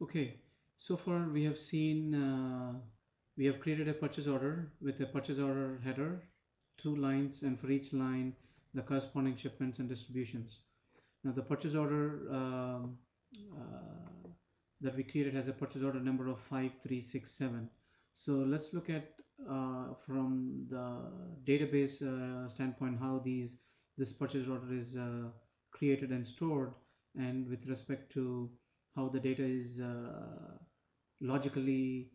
Okay, so far we have seen we have created a purchase order with a purchase order header, 2 lines, and for each line the corresponding shipments and distributions. Now the purchase order that we created has a purchase order number of 5367. So let's look at from the database standpoint how this purchase order is created and stored, and with respect to how the data is logically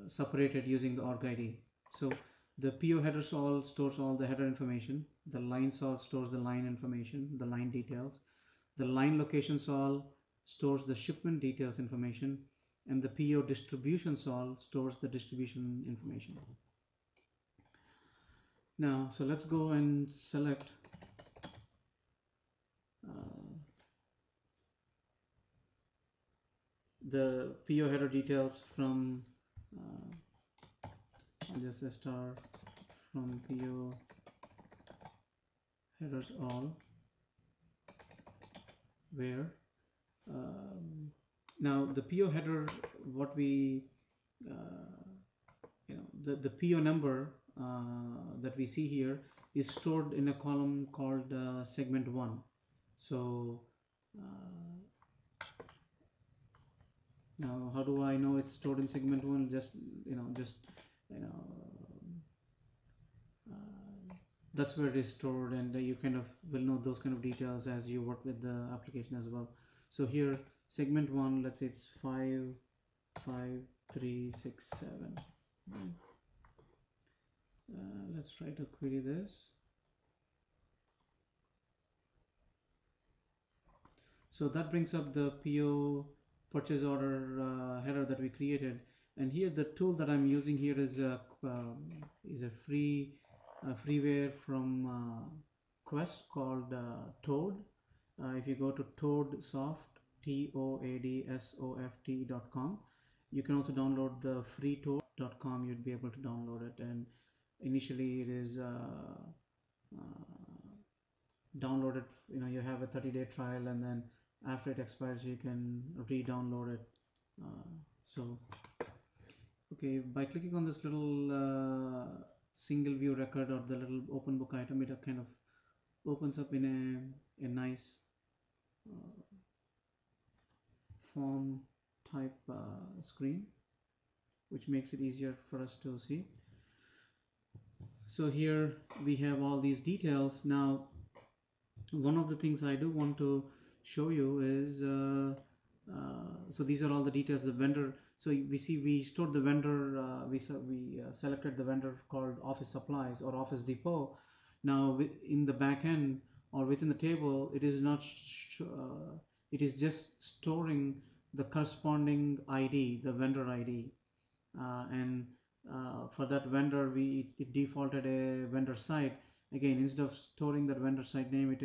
separated using the org ID. So the PO header all stores all the header information, the line all stores the line information, the line details, the line location all stores the shipment details information, and the PO distribution all stores the distribution information. Now, so let's go and select the PO header details from just a star from PO headers all, where now the PO header, what we the PO number that we see here is stored in a column called segment 1. So now how do I know it's stored in segment 1? That's where it is stored, and you kind of will know those kind of details as you work with the application as well. So here segment 1, let's say it's 55367. Let's try to query this. So that brings up the PO purchase order header that we created, and here the tool that I'm using here is a freeware from Quest called Toad. If you go to toadsoft, toadsoft.com, you can also download the free toad.com. You'd be able to download it, and initially it is downloaded. You have a 30-day trial, and then after it expires you can re-download it. So okay, by clicking on this little single view record or the little open book item, it kind of opens up in a nice form type screen, which makes it easier for us to see. So here we have all these details. Now one of the things I do want to show you is so these are all the details. The vendor, so we see we stored the vendor, we selected the vendor called Office Supplies or Office Depot. Now in the back end or within the table, it is not it is just storing the corresponding ID, the vendor ID, and for that vendor it defaulted a vendor site. Again, instead of storing that vendor site name, it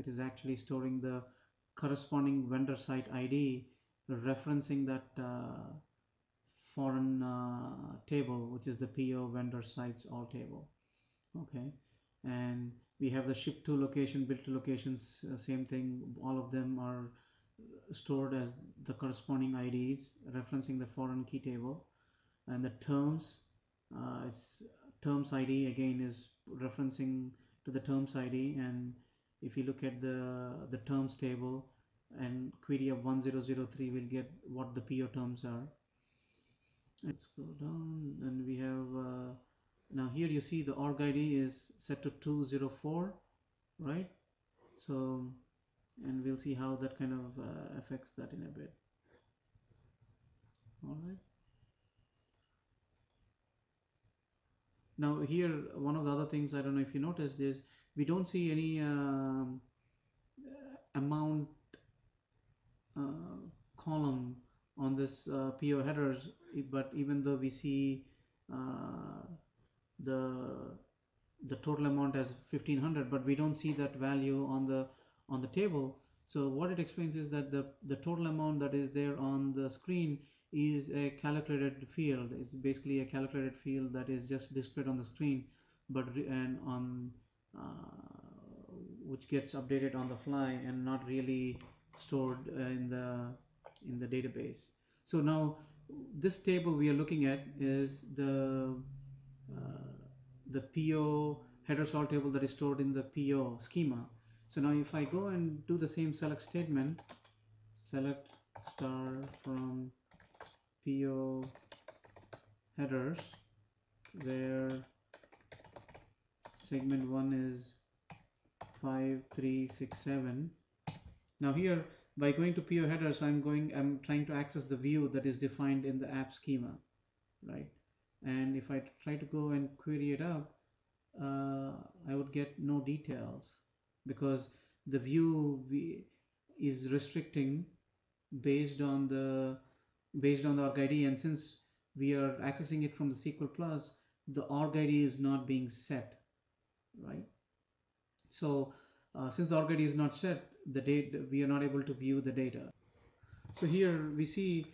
is actually storing the corresponding vendor site ID, referencing that foreign table, which is the PO vendor sites all table. Okay, and we have the ship to location, build to locations, same thing. All of them are stored as the corresponding IDs referencing the foreign key table, and the terms, it's terms ID again is referencing to the terms ID. And if you look at the terms table and query of 1003, we'll get what the PO terms are. Let's go down, and we have now here you see the org ID is set to 204, right? So, and we'll see how that kind of affects that in a bit. All right. Now here, one of the other things, I don't know if you noticed, is we don't see any amount column on this PO headers, but even though we see the total amount as 1500, but we don't see that value on the table. So what it explains is that the total amount that is there on the screen is a calculated field. It's basically a calculated field that is just displayed on the screen, but which gets updated on the fly and not really stored in the in the database. So now this table we are looking at is uh, the PO headers all table that is stored in the PO schema. So now if I go and do the same select statement, select star from PO headers where segment 1 is 5367. Now here by going to PO headers I'm trying to access the view that is defined in the app schema, right? And if I try to go and query it up, I would get no details because the view is restricting based on the org ID, and since we are accessing it from the SQL Plus, the org ID is not being set, right? So since the org ID is not set, the data we are not able to view the data. So here we see